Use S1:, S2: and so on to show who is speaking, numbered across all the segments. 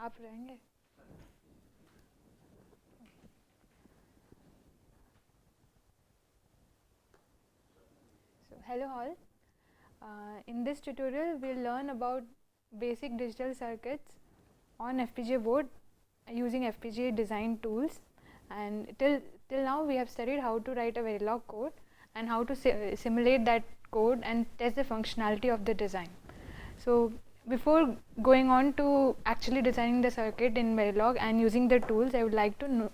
S1: आप रहेंगे? So hello all. In this tutorial we'll learn about basic digital circuits on FPGA board using FPGA design tools, and till now we have studied how to write a Verilog code and how to simulate that code and test the functionality of the design. So before going on to actually designing the circuit in Verilog and using the tools, I would like to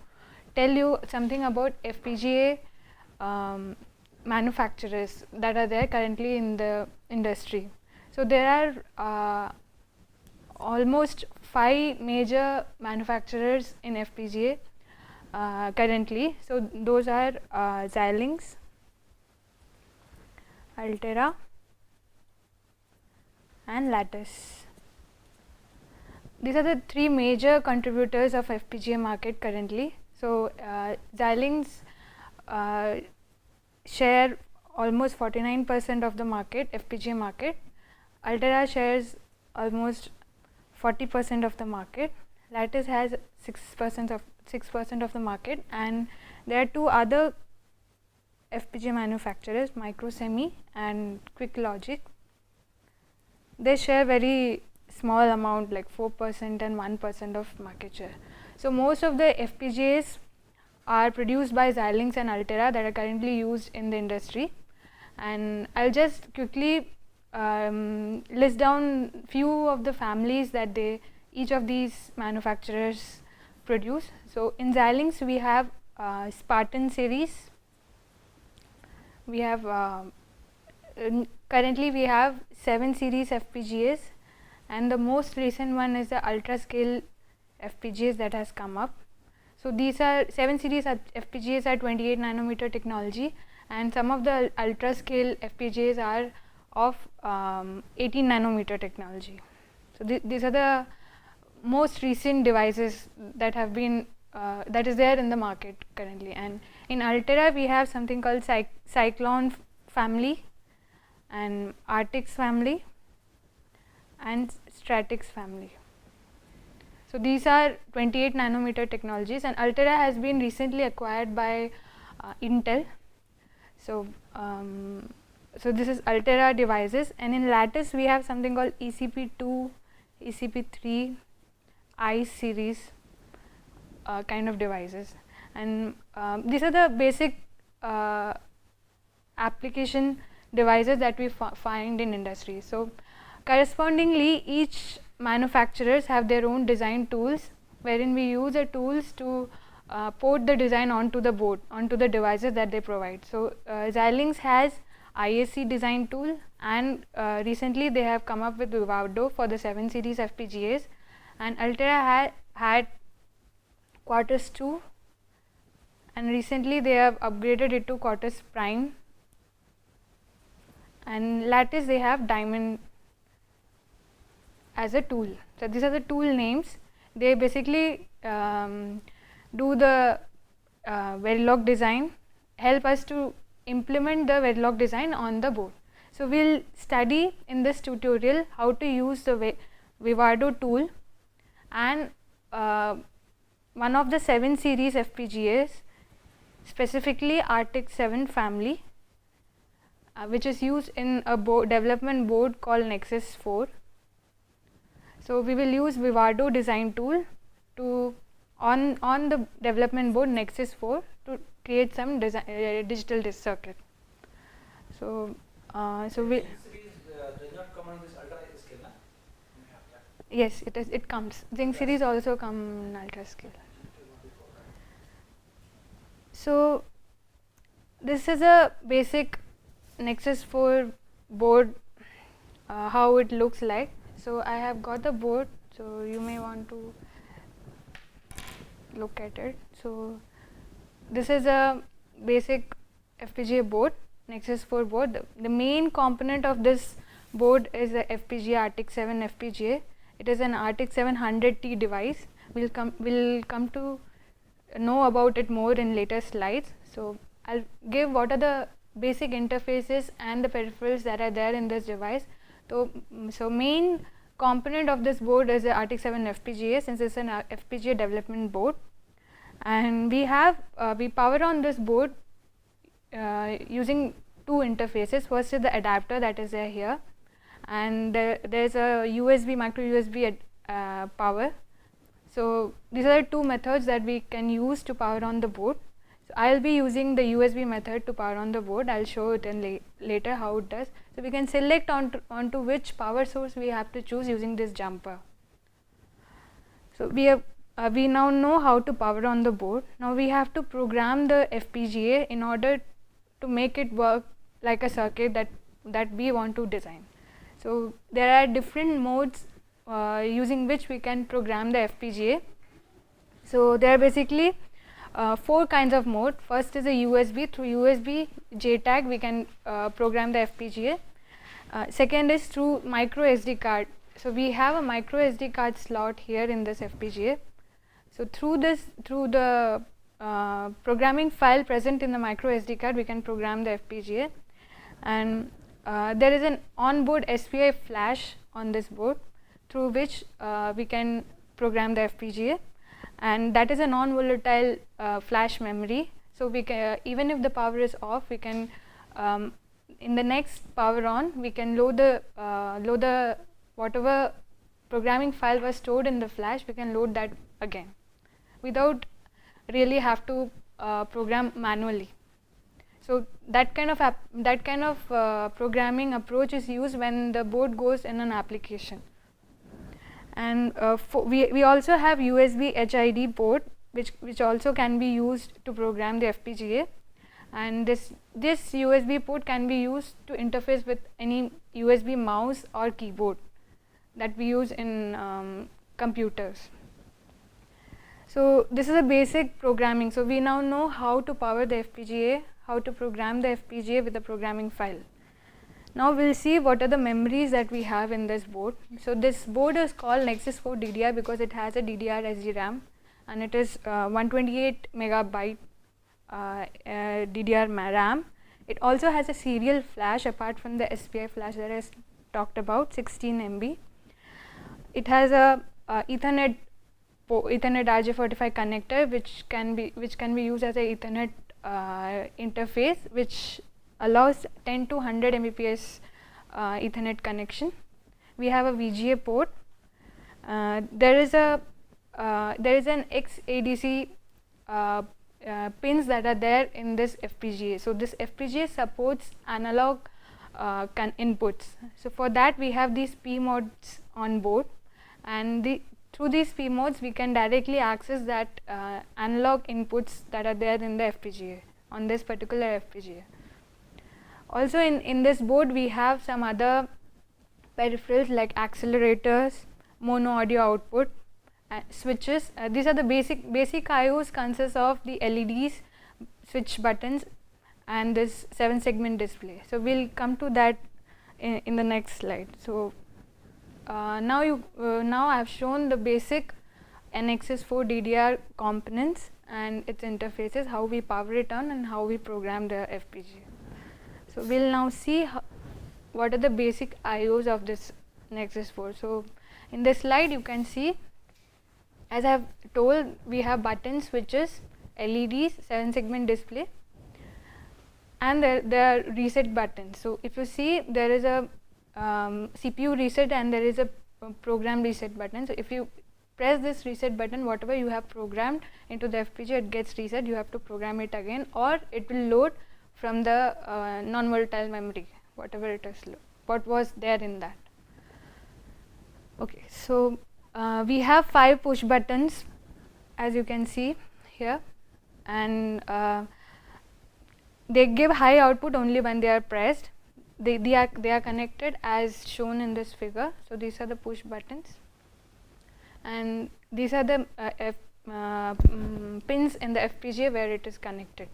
S1: tell you something about FPGA manufacturers that are there currently in the industry. So there are almost 5 major manufacturers in FPGA currently. So those are Xilinx, Altera and Lattice. These are the 3 major contributors of FPGA market currently. So Xilinx share almost 49% of the market, FPGA market. Altera shares almost 40% of the market. Lattice has 6% of the market, and there are 2 other FPGA manufacturers, Microsemi and QuickLogic. They share very small amount, like 4% and 1% of market share. So most of the FPGAs are produced by Xilinx and Altera that are currently used in the industry, and I'll just quickly list down few of the families that each of these manufacturers produce. So in Xilinx we have Spartan series. We have currently we have 7 series FPGAs, and the most recent one is the ultra scale FPGAs that has come up. So these are 7 series FPGAs are 28 nanometer technology, and some of the ultra scale FPGAs are of 18 nanometer technology. So these are the most recent devices that have been that is there in the market currently. And in Altera we have something called Cyclone family and Artix family and Stratix family. So these are 28 nanometer technologies, and Altera has been recently acquired by Intel. So so this is Altera devices, and in Lattice we have something called ECP2, ECP3, I series kind of devices, and these are the basic application devices that we find in industry. So correspondingly, each manufacturers have their own design tools, wherein we use the tools to port the design onto the board, onto the devices that they provide. So Xilinx has IAC design tool, and recently they have come up with Vivaro for the 7 series FPGAs, and Altera had Quartus 2, and recently they have upgraded it to Quartus Prime, and Lattice they have Diamond as a tool. So these are the tool names. They basically do the Verilog design, help us to implement the Verilog design on the board. So we'll study in this tutorial how to use the Vivaro tool and one of the 7 series FPGAs, specifically Artix 7 family, which is used in a development board called Nexus 4. So we will use Vivaro design tool to on the development board Nexus 4 to create some digital circuit. So so we
S2: does not come on this ultra scale, na?
S1: Yes, it comes. Zinc series also come in ultra scale. So this is a basic Nexus 4 board, how it looks like. So I have got the board, so you may want to look at it. So this is a basic FPGA board, Nexus 4 board. The main component of this board is the FPGA Artix 7 FPGA. It is an Artix 700T device. We'll come to know about it more in later slides. So I'll give what are the basic interfaces and the peripherals that are there in this device. So main component of this board is the RTX7 FPGA, since it's an FPGA development board. And we power on this board using two interfaces. First is the adapter that is there here, and there's a USB, micro USB power. So these are the two methods that we can use to power on the board. So I'll be using the USB method to power on the board. I'll show it in later how it does. So we can select onto which power source we have to choose using this jumper. So we now know how to power on the board. Now we have to program the FPGA in order to make it work like a circuit that we want to design. So there are different modes using which we can program the FPGA. So there are basically 4 kinds of mode. First is a USB. Through USB JTAG we can program the FPGA. Second is through micro SD card. So we have a micro SD card slot here in this FPGA. So through the programming file present in the micro SD card, we can program the FPGA. And there is an onboard SPI flash on this board, through which we can program the FPGA, and that is a non-volatile flash memory. So we can, even if the power is off, we can in the next power on, we can load the whatever programming file was stored in the flash, we can load that again without really have to program manually. So that kind of programming approach is used when the board goes in an application. And we also have USB HID port, which also can be used to program the FPGA. And this USB port can be used to interface with any USB mouse or keyboard that we use in computers. So this is a basic programming. So we now know how to power the FPGA, how to program the FPGA with a programming file. Now we'll see what are the memories that we have in this board. So this board is called Nexus 4 DDR because it has a DDR SDRAM, and it is 128 megabyte DDR RAM. It also has a serial flash apart from the SPI flash that I talked about, 16 MB. It has a Ethernet RJ45 connector, which can be used as a Ethernet interface, which allows 10 to 100 Mbps Ethernet connection. We have a VGA port. There is an XADC pins that are there in this FPGA. So this FPGA supports analog inputs. So for that we have these P modes on board, and through these P modes we can directly access that analog inputs that are there in the FPGA on this particular FPGA. Also in this board we have some other peripherals like accelerators, mono audio output, switches. These are the basic IOs consist of the LEDs, switch buttons, and this 7-segment display. So we'll come to that in the next slide. So now I have shown the basic Nexus 4 DDR components and its interfaces, how we power it on and how we program the FPGA. So we'll now see what are the basic IOs of this Nexus 4. So in this slide you can see, as I have told, we have buttons, switches, LEDs, 7-segment display, and there are reset buttons. So if you see, there is a CPU reset and there is a program reset button. So if you press this reset button, whatever you have programmed into the FPGA, it gets reset. You have to program it again, or it will load from the non-volatile memory, whatever it is, what was there in that. Okay, so we have 5 push buttons, as you can see here, and they give high output only when they are pressed. They are connected as shown in this figure. So these are the push buttons, and these are the pins in the FPGA where it is connected.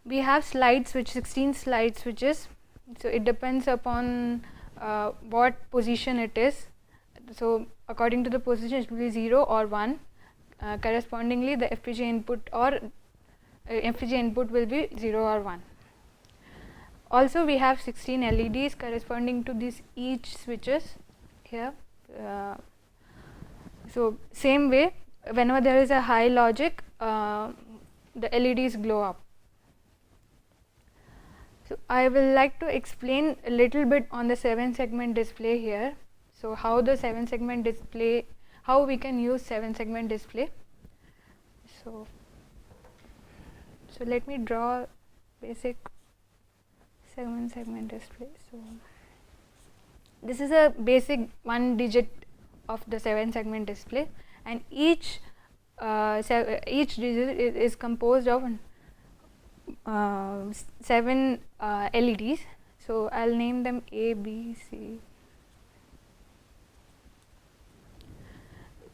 S1: We have slide switch, 16 slide switches. So it depends upon what position it is. So according to the position, it will be 0 or 1. Correspondingly, the FPGA input will be 0 or 1. Also, we have 16 LEDs corresponding to these each switches here. So same way, whenever there is a high logic, the LEDs glow up. So I will like to explain a little bit on the 7-segment display here. So how the 7-segment display, how we can use 7-segment display. So let me draw basic 7-segment display. So this is a basic 1 digit of the 7-segment display, and each digit is composed of 7 LEDs. So I'll name them A, B, C.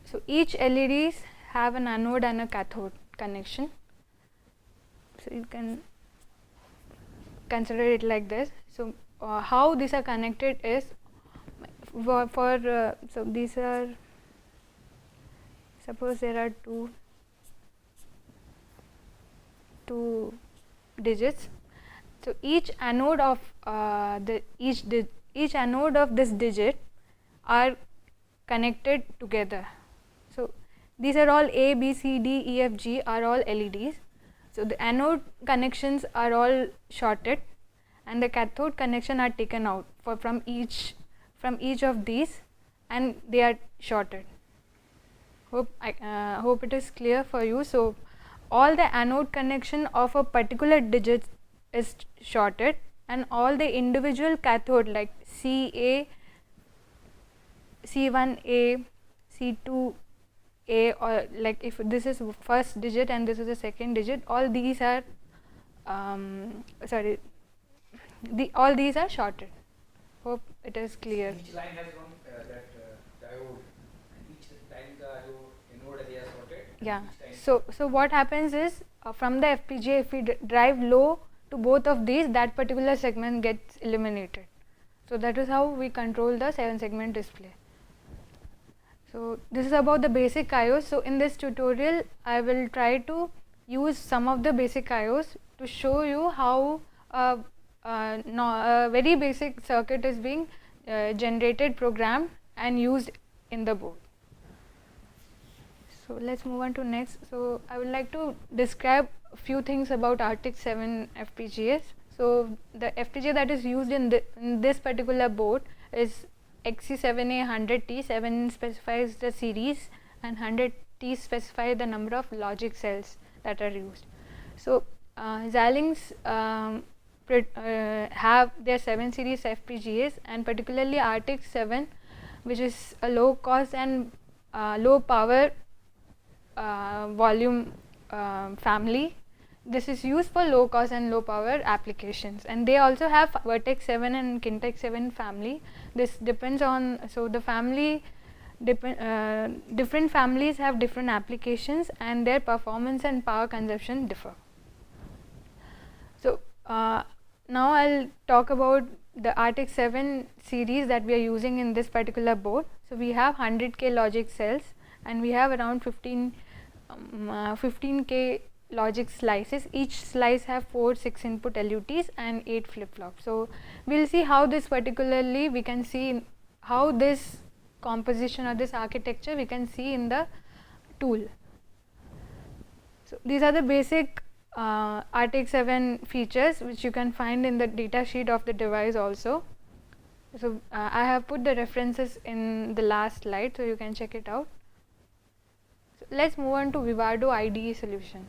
S1: So each LEDs have an anode and a cathode connection. So you can consider it like this. So how these are connected is so these are, suppose there are two digits. So each anode of each anode of this digit are connected together. So these are all A, B, C, D, E, F, G are all LEDs. So the anode connections are all shorted, and the cathode connection are taken out from each of these, and they are shorted. Hope it is clear for you. So all the anode connection of a particular digit is shorted, and all the individual cathode like CA, C1A, C2A, or like if this is first digit and this is the second digit, all these are all these are shorted. Hope it is clear.
S2: Each line has one diode, and each time the node area is sorted.
S1: Yeah. So what happens is from the FPGA, if we drive low to both of these, that particular segment gets eliminated. So that is how we control the 7-segment display. So this is about the basic IOs. So in this tutorial, I will try to use some of the basic IOs to show you how a very basic circuit is being generated, programmed, and used in the board. So let's move on to next. So I would like to describe a few things about RTX 7 FPGAs. So the FPGA that is used in this particular board is XC7A 100T. 7 specifies the series, and 100T specifies the number of logic cells that are used. So Xilinx have their 7 series FPGAs, and particularly RTX 7, which is a low cost and low power volume family. This is used for low cost and low power applications, and they also have Vertex 7 and Kintex 7 family. This depends on, so the family different families have different applications, and their performance and power consumption differ. So now I'll talk about the RTX 7 series that we are using in this particular board. So we have 100K logic cells, and we have around 15K logic slices. Each slice have 4 6-input LUTs and 8 flip-flops. So we'll see how this particularly, we can see how this composition or this architecture we can see in the tool. So these are the basic RTX 7 features which you can find in the data sheet of the device also. So I have put the references in the last slide, so you can check it out. So let's move on to Vivaro ID solution.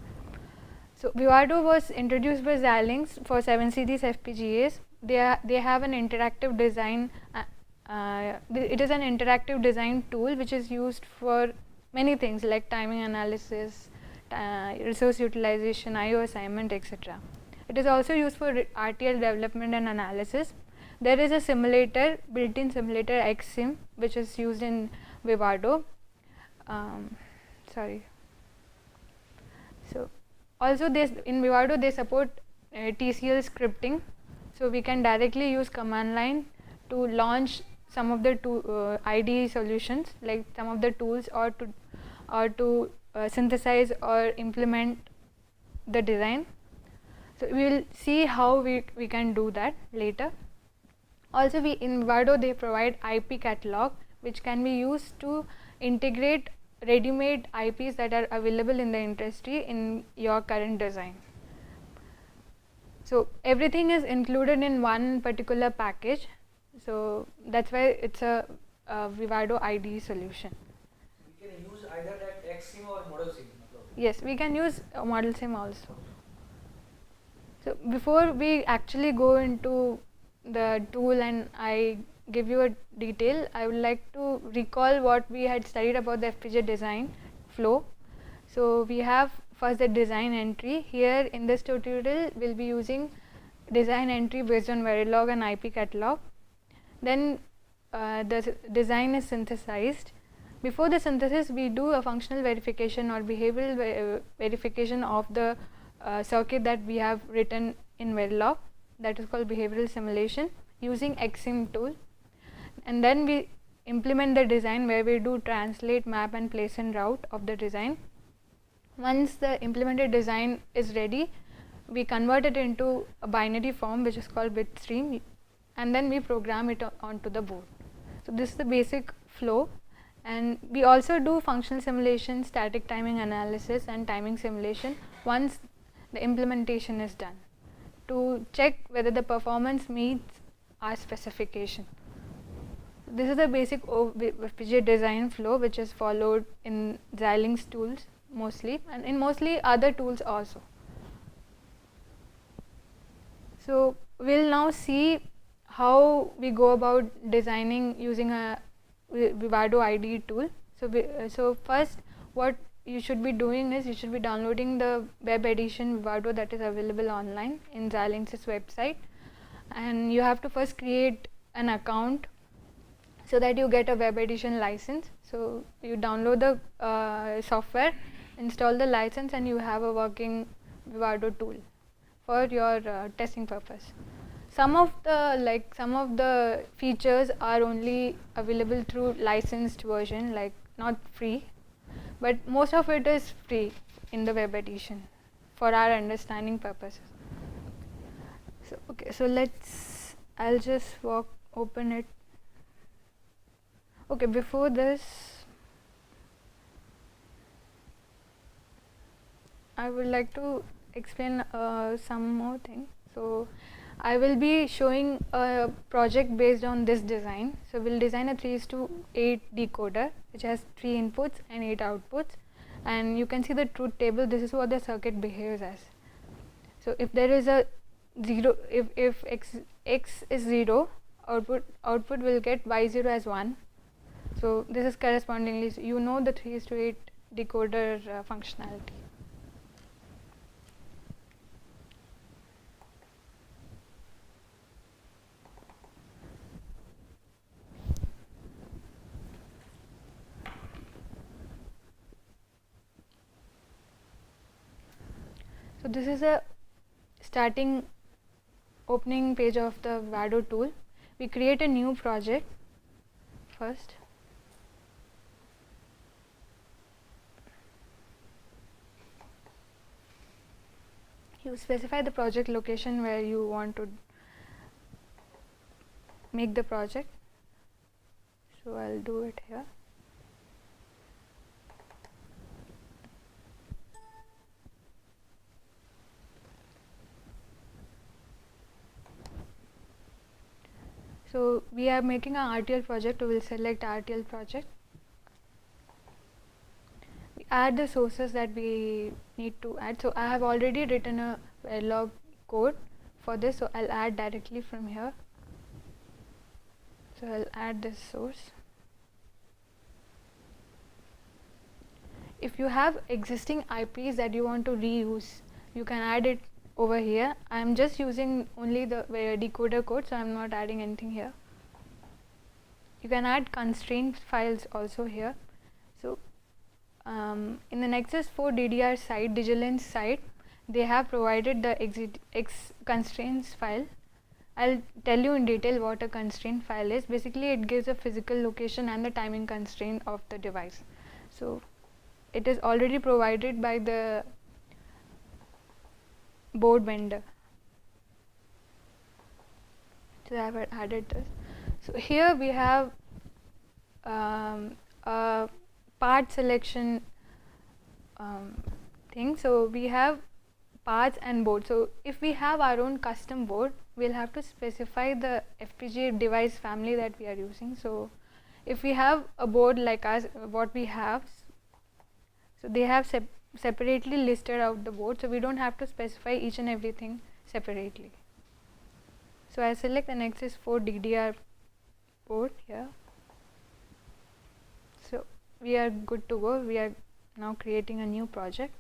S1: So Vivaro was introduced by Xilinx for 7 series FPGAs. They have an interactive design. It is an interactive design tool which is used for many things like timing analysis, resource utilization, IO assignment, etc. It is also used for RTL development and analysis. There is a simulator, built-in simulator XSIM, which is used in Vivaro. So also in Vivaro they support TCL scripting, so we can directly use command line to launch some of the IDE solutions, like some of the tools, or to synthesize or implement the design. So we will see how we can do that later. Also in Vivaro they provide IP catalog, which can be used to integrate ready-made IPs that are available in the industry in your current design. So everything is included in one particular package. So that's why it's a Vivaro ID solution.
S2: We can use either that XSIM or model SIM.
S1: Yes, we can use a model SIM also. So before we actually go into the tool and I give you a detail, I would like to recall what we had studied about the FPGA design flow. So we have first the design entry. Here in this tutorial we'll be using design entry based on Verilog and IP catalog. Then the design is synthesized. Before the synthesis we do a functional verification or behavioral verification of the circuit that we have written in Verilog, that is called behavioral simulation using XSIM tool. And then we implement the design where we do translate, map and place and route of the design. Once the implemented design is ready, we convert it into a binary form which is called bit stream, and then we program it onto the board. So this is the basic flow. And we also do functional simulation, static timing analysis and timing simulation once the implementation is done to check whether the performance meets our specification. This is the basic FPGA design flow which is followed in Xilinx tools mostly and in mostly other tools also. So we'll now see how we go about designing using a Vivaro ID tool. So first what you should be doing is you should be downloading the web edition Vivaro that is available online in Xilinx's website, and you have to first create an account so that you get a web edition license. So you download the software, install the license, and you have a working Vivaro tool for your testing purpose. Some of the features are only available through licensed version, like not free, but most of it is free in the web edition for our understanding purposes. So okay, so I'll just open it. Okay, before this I would like to explain some more things. So I will be showing a project based on this design. So we'll design a 3:8 decoder which has 3 inputs and 8 outputs, and you can see the truth table. This is what the circuit behaves as. So if there is a 0, if x is 0, output will get y0 as 1. So this is correspondingly, so you know the 3:8 decoder functionality. So this is a opening page of the Vivaro tool. We create a new project first. You specify the project location where you want to make the project. So I'll do it here. So we are making an RTL project, so we'll select RTL project. We add the sources that we need to add. So I have already written a Verilog code for this, so I'll add directly from here. So I'll add this source. If you have existing IPs that you want to reuse, you can add it over here. I am just using only the decoder code, so I am not adding anything here. You can add constraint files also here. So in the Nexus 4 DDR side, Digilens side, they have provided the X constraints file. I'll tell you in detail what a constraint file is. Basically it gives a physical location and the timing constraint of the device. So it is already provided by the board vendor. So I have added this. So here we have part selection thing. So we have parts and board. So if we have our own custom board, we'll have to specify the FPGA device family that we are using. So if we have a board like us, what we have, so they have separately listed out the board, so we don't have to specify each and everything separately. So I select the Nexus 4 DDR board here. So we are good to go. We are now creating a new project.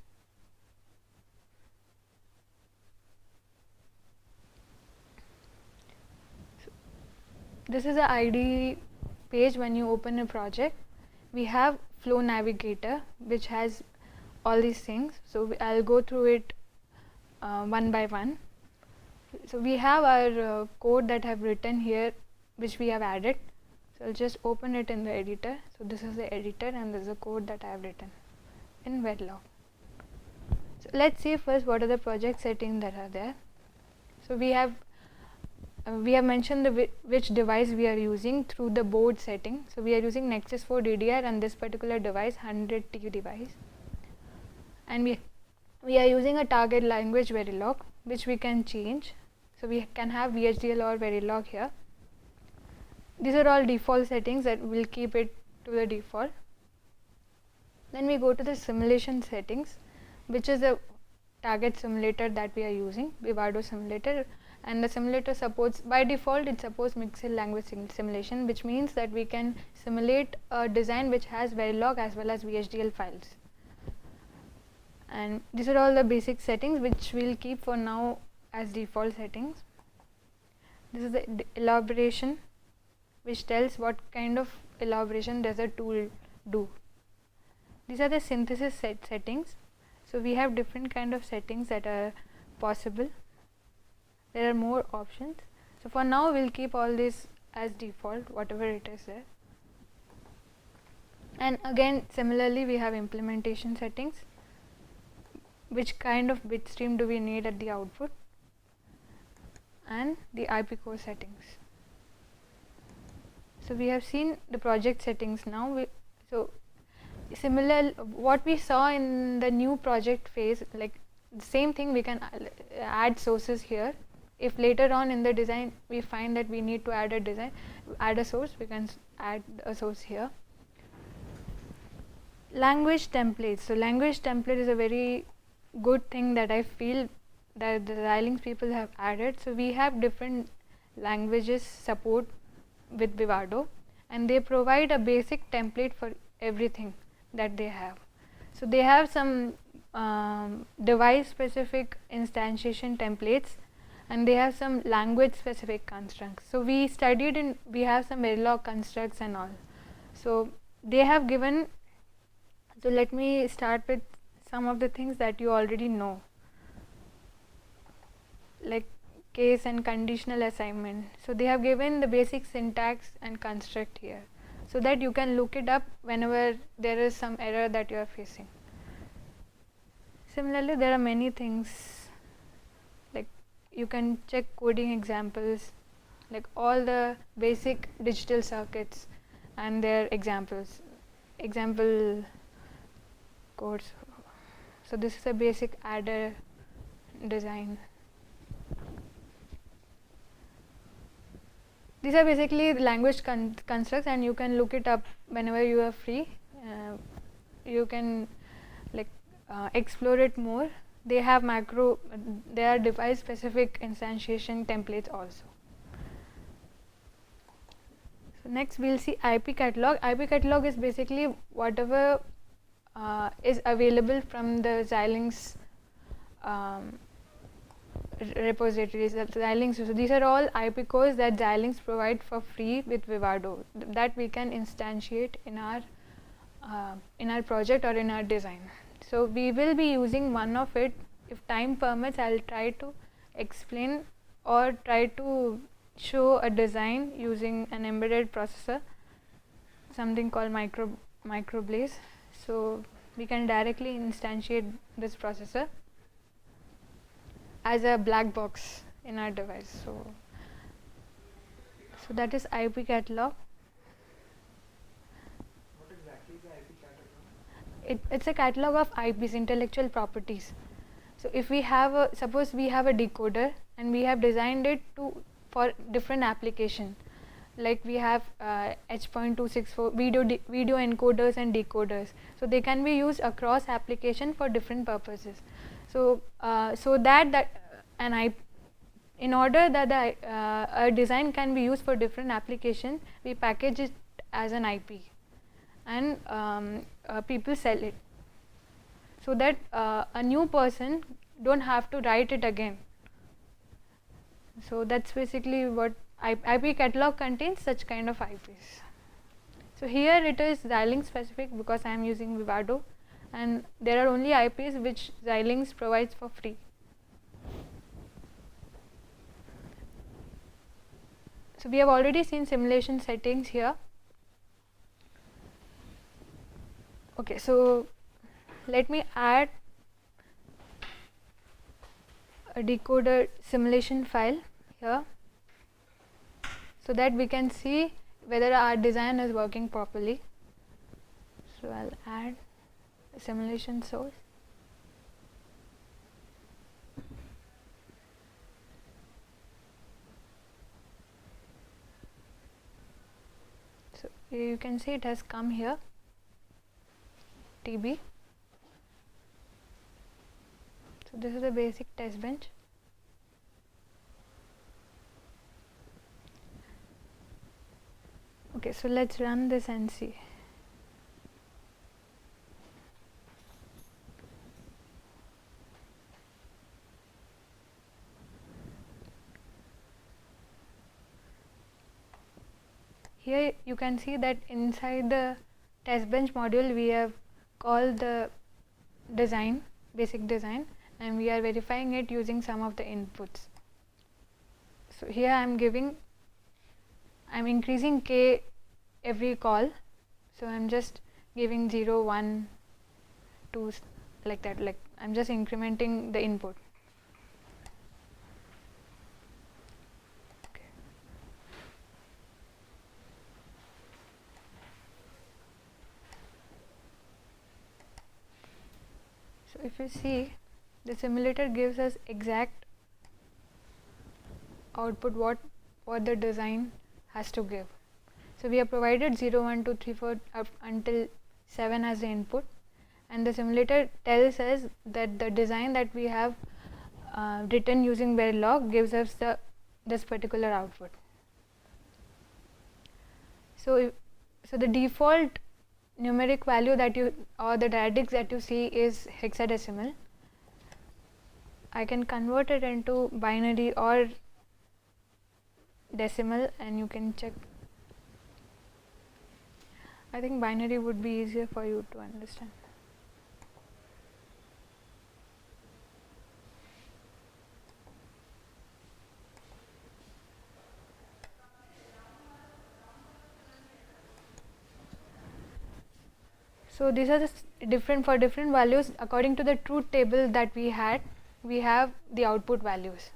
S1: So this is the ID page when you open a project. We have Flow Navigator, which has all these things. So I'll go through it one by one. So we have our code that I've written here, which we have added. So I'll just open it in the editor. So this is the editor, and this is the code that I have written in Verilog. So let's see first what are the project settings that are there. So we have mentioned which device we are using through the board setting. So we are using Nexus 4 DDR and this particular device, 100T device, and we are using a target language Verilog, which we can change. So we can have VHDL or Verilog here. These are all default settings that will keep it to the default. Then we go to the simulation settings, which is the target simulator that we are using, Vivaro simulator, and the simulator supports, by default it supports mixed language simulation, which means that we can simulate a design which has Verilog as well as VHDL files. And these are all the basic settings which we'll keep for now as default settings. This is the elaboration, which tells what kind of elaboration does a tool do. These are the synthesis settings. So we have different kind of settings that are possible. There are more options. So for now we'll keep all this as default, whatever it is there. And again similarly we have implementation settings. Which kind of bit stream do we need at the output, and the IP core settings. So we have seen the project settings now. So similar what we saw in the new project phase, like the same thing, we can add sources here. If later on in the design we find that we need to add a source, we can add a source here. Language templates. So language template is a very good thing that I feel that the Xilinx people have added. So we have different languages support with Vivaro, and they provide a basic template for everything that they have. So they have some device specific instantiation templates, and they have some language specific constructs. So we have some Verilog constructs and all. So they have given, so let me start with some of the things that you already know, like case and conditional assignment. So they have given the basic syntax and construct here, so that you can look it up whenever there is some error that you are facing. Similarly, there are many things, like you can check coding examples, like all the basic digital circuits and their example codes. So this is a basic adder design. These are basically language constructs, and you can look it up whenever you are free. You can explore it more. They have there are device specific instantiation templates also. So next we'll see IP catalog. IP catalog is basically whatever is available from the Xilinx repositories. So these are all IP cores that Xilinx provide for free with Vivaro, that we can instantiate in our project or in our design. So we will be using one of it. If time permits, I'll try to explain or try to show a design using an embedded processor, something called microblaze. So we can directly instantiate this processor as a black box in our device. So that is IP catalog.
S2: What exactly is the IP catalog?
S1: it's a catalog of IPs, intellectual properties. So if we have suppose we have a decoder and we have designed it for different application, like we have H.264 video encoders and decoders, so they can be used across application for different purposes. So in order that a design can be used for different applications, we package it as an IP, and people sell it, so that a new person don't have to write it again. So that's basically what IP catalog contains, such kind of IPs. So here it is Xilinx specific because I am using Vivaro, and there are only IPs which Xilinx provides for free. So we have already seen simulation settings here. Okay, so let me add a decoder simulation file here, so that we can see whether our design is working properly. So I'll add a simulation source. So you can see it has come here, TB. So this is the basic test bench. Okay, so let's run this and see. Here you can see that inside the test bench module we have called the design, basic design, and we are verifying it using some of the inputs. So here I'm increasing k every call, so I'm just giving 0, 1, 2 like that, like I'm just incrementing the input. Okay. So if you see, the simulator gives us exact output what the design has to give. So we have provided 0, 1, 2, 3, 4 up until 7 as the input, and the simulator tells us that the design that we have written using Verilog gives us this particular output. So the default numeric value that or the radix that you see is hexadecimal. I can convert it into binary or decimal, and you can check. I think binary would be easier for you to understand. So these are the different values according to the truth table that we had. We have the output values.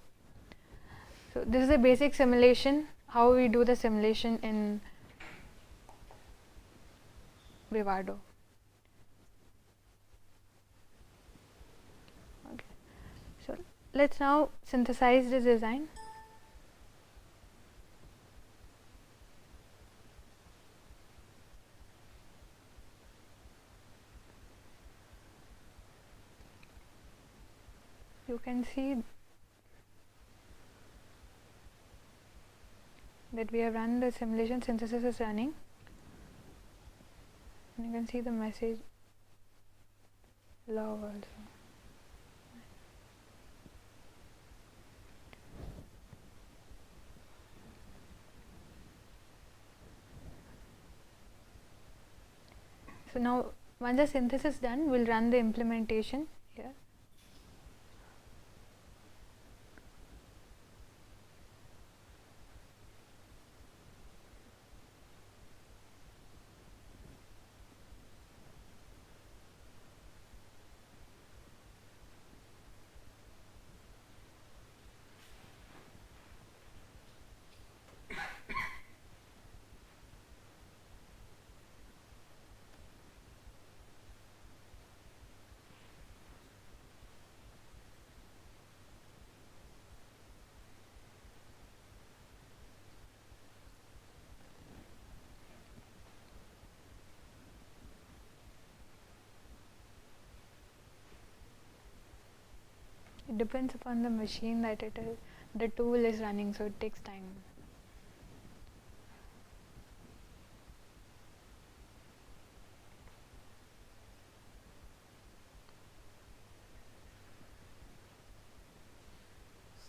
S1: So this is a basic simulation, how we do the simulation in Vivaro. Okay. So let's now synthesize this design. You can see that we have run the simulation, synthesis is running, and you can see the message log also. So now once the synthesis is done, we'll run the implementation here. It depends upon the machine that the tool is running, so it takes time.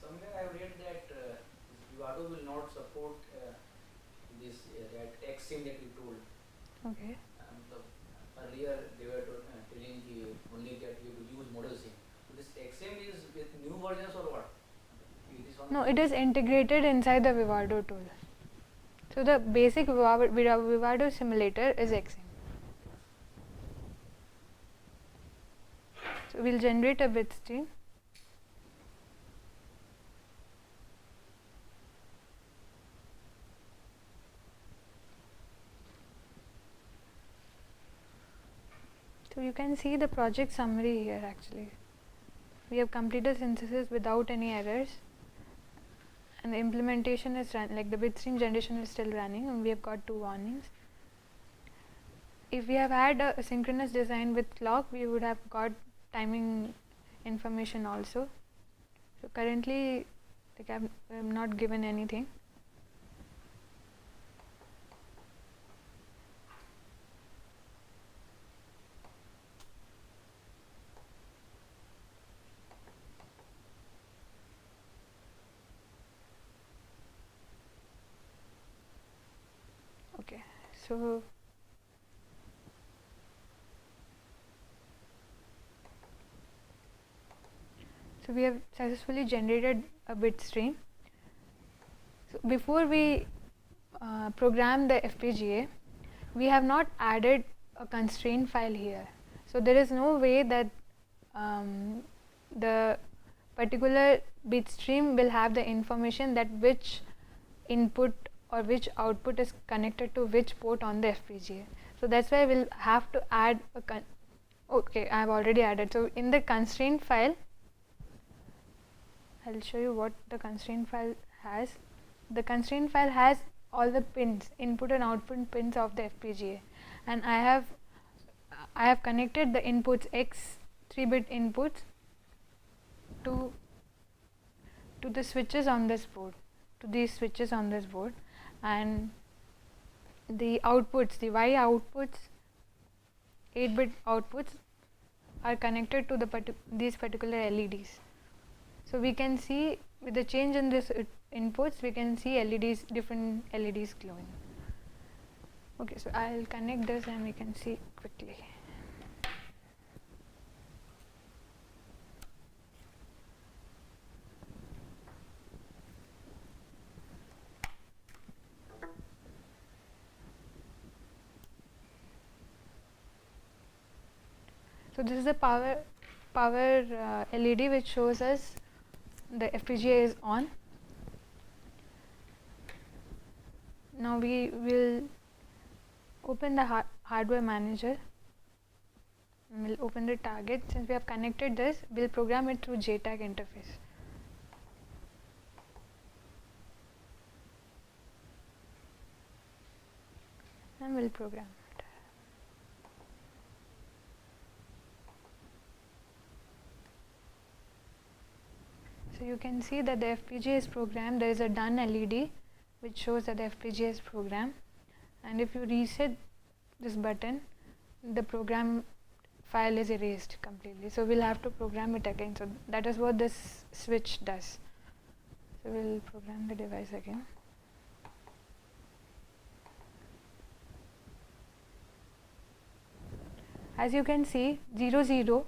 S2: Somewhere I read that Vivaro will not support this that XSIM that you told.
S1: Okay.
S2: Earlier they were telling only that you use model SIM. So this XSIM is with new versions or what?
S1: No, it is integrated inside the Vivaro tool. So the basic Vivaro simulator is XSIM. So we'll generate a bit stream. So you can see the project summary here actually. We have completed synthesis without any errors, and the implementation is like the bitstream generation is still running, and we have got 2 warnings. If we have had a synchronous design with clock, we would have got timing information also. So currently, like I'm not given anything. Okay, so we have successfully generated a bit stream. So before we program the FPGA, we have not added a constraint file here. So there is no way that the particular bit stream will have the information that which input or which output is connected to which port on the FPGA. So that's why we'll have to add a okay, I have already added. So in the constraint file, I'll show you what the constraint file has. The constraint file has all the pins, input and output pins of the FPGA, and I have connected the inputs X 3-bit inputs to the switches on this board, to these switches on this board, and the outputs, the Y outputs, 8-bit outputs are connected to these particular LEDs. So we can see with the change in this inputs, we can see LEDs, different LEDs glowing. Okay, so I'll connect this and we can see quickly. So this is the power LED which shows us the FPGA is on. Now we will open the hardware manager. We'll open the target. Since we have connected this, we'll program it through JTAG interface. And we'll program it. So you can see that the FPGA is programmed. There is a done LED which shows that the FPGA is programmed, and if you reset this button, the program file is erased completely. So we'll have to program it again. So that is what this switch does. So we'll program the device again. As you can see, 0 0,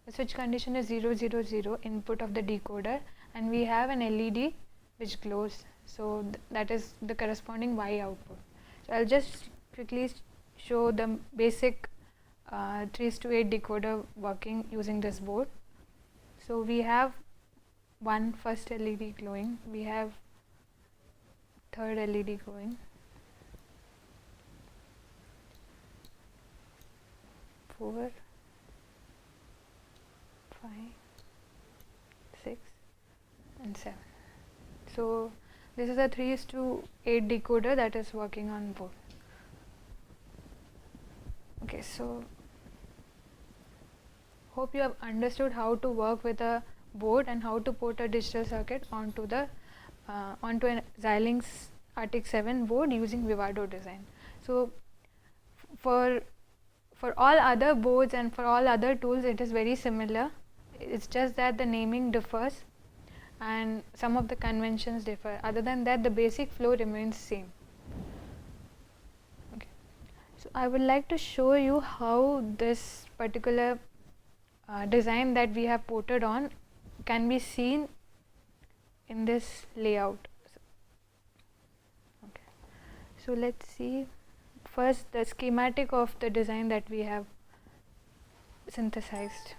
S1: the switch condition is 0 0 0 input of the decoder, and we have an LED which glows. So that is the corresponding Y output. So I'll just quickly show the basic 3:8 decoder working using this board. So we have first LED glowing, we have third LED glowing, 4, 5, 6 and 7. So this is a 3:8 decoder that is working on board. Okay, so hope you have understood how to work with a board and how to port a digital circuit onto the onto an Xilinx RTX 7 board using Vivaro design. So for all other boards and for all other tools, it is very similar. It's just that the naming differs and some of the conventions differ. Other than that, the basic flow remains same. Okay. So I would like to show you how this particular design that we have ported on can be seen in this layout. Okay. So let's see first the schematic of the design that we have synthesized.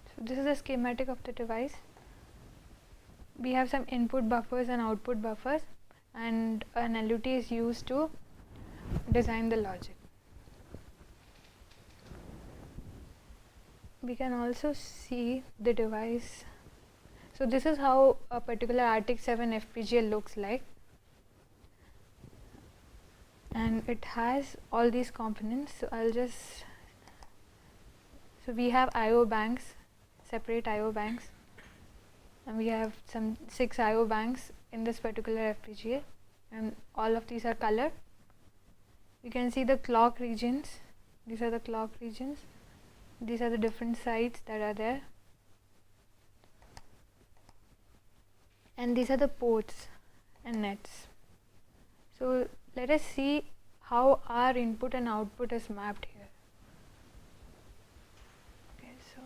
S1: So this is the schematic of the device. We have some input buffers and output buffers, and an LUT is used to design the logic. We can also see the device. So this is how a particular RTX 7 FPGA looks like, and it has all these components. So we have IO banks, separate IO banks, and we have some 6 IO banks in this particular FPGA, and all of these are colored. You can see the clock regions. These are the clock regions. These are the different sites that are there, and these are the ports and nets. So let us see how our input and output is mapped here. Okay, so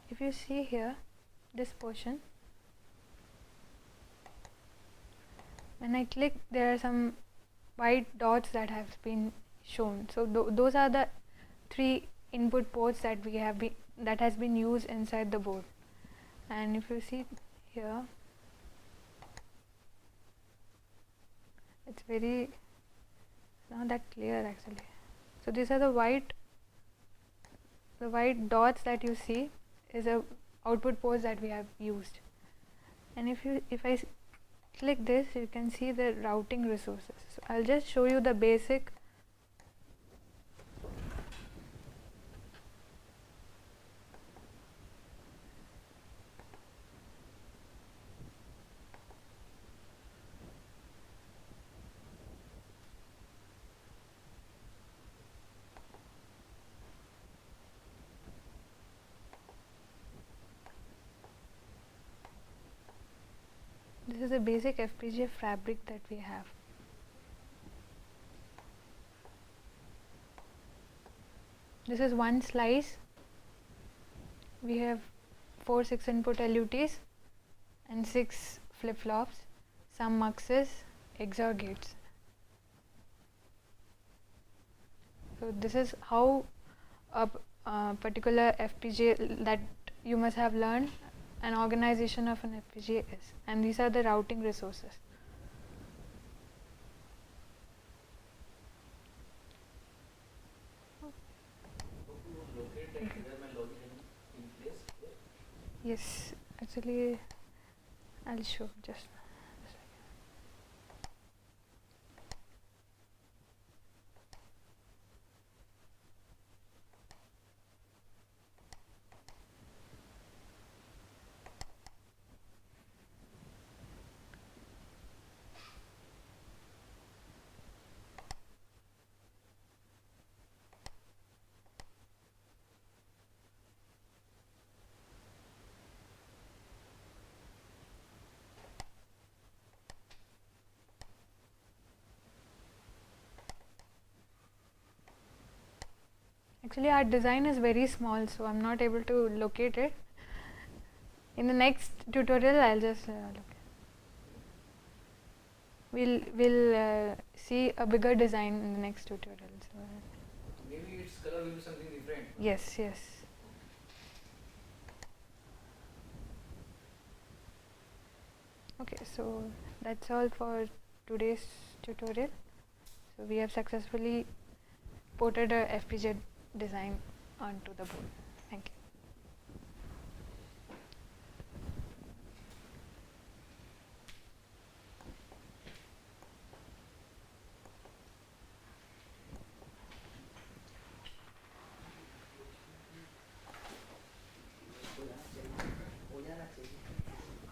S1: if you see here, this portion, when I click, there are some white dots that have been shown. So those are the 3 input ports that we have that has been used inside the board. And if you see here, it's not that clear actually. So these are the white dots that you see is a output ports that we have used. And if I click this, you can see the routing resources. So I'll just show you the basic. This is a basic FPGA fabric that we have. This is one slice. We have 4 6 input LUTs and 6 flip-flops, some muxes, XOR gates. So this is how a particular FPGA that you must have learned an organization of an FPGA is, and these are the routing resources. Yes, actually I'll show just a second. Actually our design is very small, so I'm not able to locate it. In the next tutorial I'll just look. We'll see a bigger design in the next tutorial. So
S2: maybe it's color will be something different.
S1: Yes, yes. Okay, so that's all for today's tutorial. So we have successfully ported a FPGA design onto the board.